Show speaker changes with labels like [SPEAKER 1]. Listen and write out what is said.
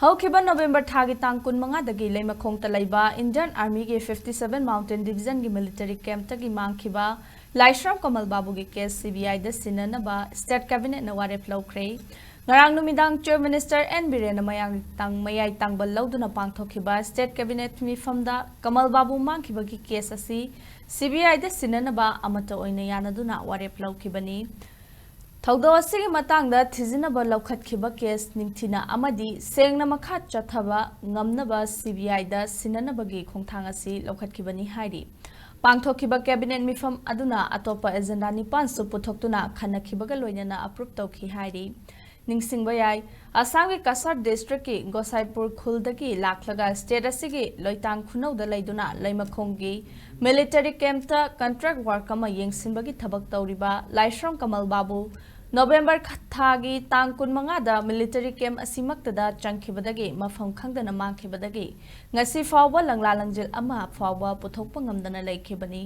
[SPEAKER 1] Haukiba November thagi tang kun manga dagi Leimakhong talaiba Indian Army ge 57 Mountain Division ge military camp tagi mangkhiba Laishram Kamalbabu ge case Cbi Da Sinnabada State Cabinet na warep lawkhre ngarang numidang Chief Minister N Biren mayai tangbal lauduna pangthokhiba State Cabinet mapham da Kamalbabu mangkhiba ge case asi Cbi Da Sinnabada amata oina yanaduna warep lawkhibani Thaudo asigi matangda thijinaba lawkhatkiba case ningthina amadi sengna makhat chathaba ngamnaba Cbi da Sinnabagi khongthang asi lawkhatkibani hairi pangthokkiba cabinet mifam aduna atopa agenda nipan su puthoktuna khanakhibaga loinana approve tawkhi hairi ningsingba yai Assam ge Kasar district ki Gosaipur khuldagi laklaga state asigi loitang khunauda laiduna Leimakhong gi military camp ta contract work ama yengsinbagi thabak tawriba Laishram Kamalbabu November thagi tang kun manga da military camp asimaktada changkhibadagi mapham khangdana mangkhibadagi ngasi fawba langla langjil ama fawba puthokpa ngamdana laikhibani